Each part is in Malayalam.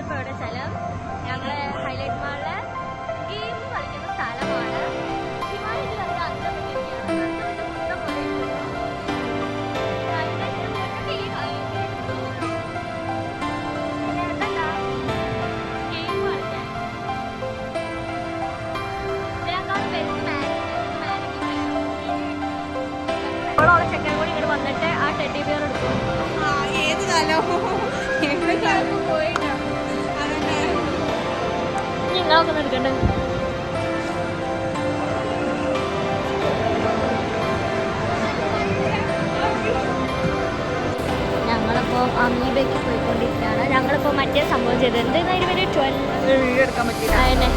ഇപ്പോൾ ഇവിടെ സ്ഥലം ഞങ്ങള് ഹൈലൈറ്റ് മാളില് ഗെയിം കളിക്കുന്ന സ്ഥലമാണ്. ഹിമാലയത്തിൽ അത് ചെക്കൻ കൂടി ഇങ്ങോട്ട് വന്നിട്ട് ആ ടെഡി ബിയർ എടുക്കും. ഏത് കാലം പോയി നിങ്ങളൊക്കെ ഒന്ന് എടുക്കണ്ടേ? ഞങ്ങളിപ്പോൾ അമീബയ്ക്ക് പോയിക്കൊണ്ടിരിക്കുകയാണ്. ഞങ്ങളിപ്പോൾ മറ്റേ സംഭവം ചെയ്തത് എന്തായിരുന്നു ഒരു 12 വീഡിയോ എടുക്കാൻ പറ്റില്ല. അതന്നെ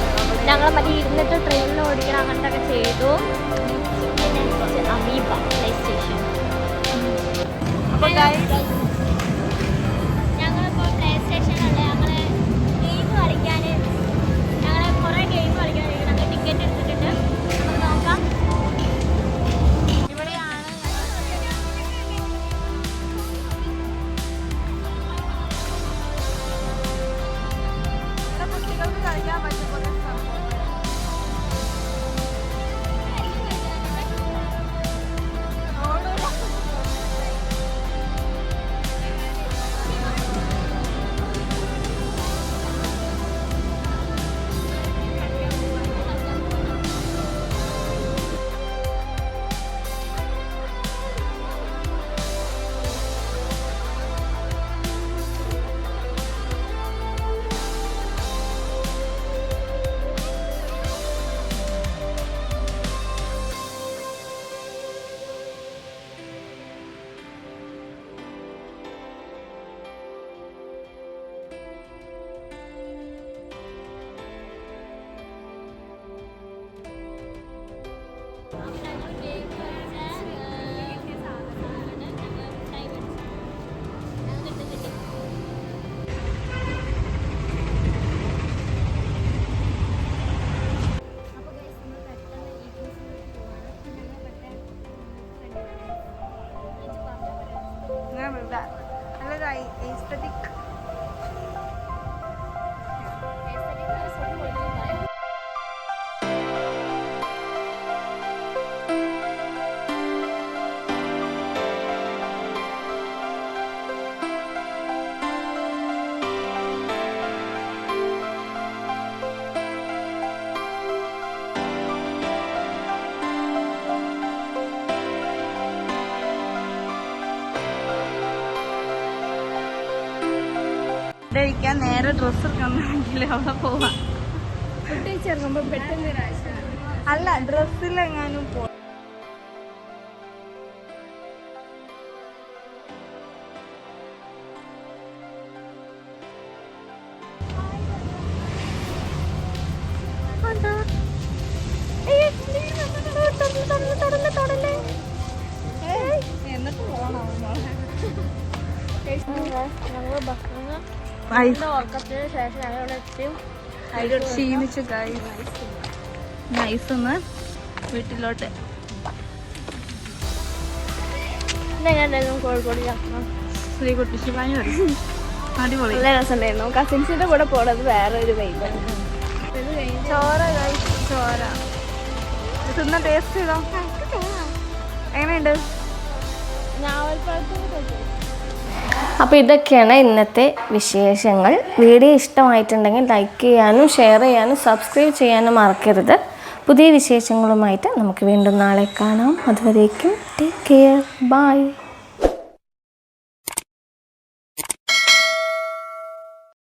ഞങ്ങൾ മറ്റേ ഇരുന്നിട്ട് ട്രെയിനിൽ ഓടിക്കണം അങ്ങനത്തെ ഒക്കെ ചെയ്തു. പിന്നെ അമീബ പ്ലേ സ്റ്റേഷൻ. അപ്പൊ ഞങ്ങളിപ്പോൾ പ്ലേ സ്റ്റേഷനിലുള്ള ഞങ്ങൾ ഗെയിം കളിക്കാൻ ഞങ്ങൾ കുറേ ഗെയിം കളിക്കാൻ ഞങ്ങൾ ടിക്കറ്റ് എടുത്തിട്ടുണ്ട്. നമുക്ക് നോക്കാം. ഇവിടെയാണ് കുട്ടികൾക്ക് കളിക്കാൻ പറ്റും കുറേ സംഭവങ്ങൾ. നല്ലൊരു എസ്തറ്റിക്. കഴിക്കാൻ നേരെ ഡ്രസ്സ് എടുക്കണമെങ്കിൽ അവിടെ പോവാം. അല്ല ഡ്രസ്സിലെങ്ങാനും പോ. എന്നിട്ട് പോകണം ഉറക്കത്തിന് ശേഷം ഞങ്ങൾ എത്തിയും ക്ഷീണിച്ചു നൈസൊന്ന് വീട്ടിലോട്ട്. കോഴിക്കോട് ശ്രീകുട്ടി ശിവാനി പറയും അടിപൊളി നല്ല രസമുണ്ടായിരുന്നു. കസിൻസിന്റെ കൂടെ പോണത് വേറെ ഒരു വൈബാണ്. ചോര ചോര തിന്ന ടേസ്റ്റ് ചെയ്തോ എങ്ങനെയുണ്ട്? അപ്പോൾ ഇതൊക്കെയാണ് ഇന്നത്തെ വിശേഷങ്ങൾ. വീഡിയോ ഇഷ്ടമായിട്ടുണ്ടെങ്കിൽ ലൈക്ക് ചെയ്യാനും ഷെയർ ചെയ്യാനും സബ്സ്ക്രൈബ് ചെയ്യാനും മറക്കരുത്. പുതിയ വിശേഷങ്ങളുമായിട്ട് നമുക്ക് വീണ്ടും നാളെ കാണാം. അതുവരേക്കും ടേക്ക് കെയർ. ബൈ.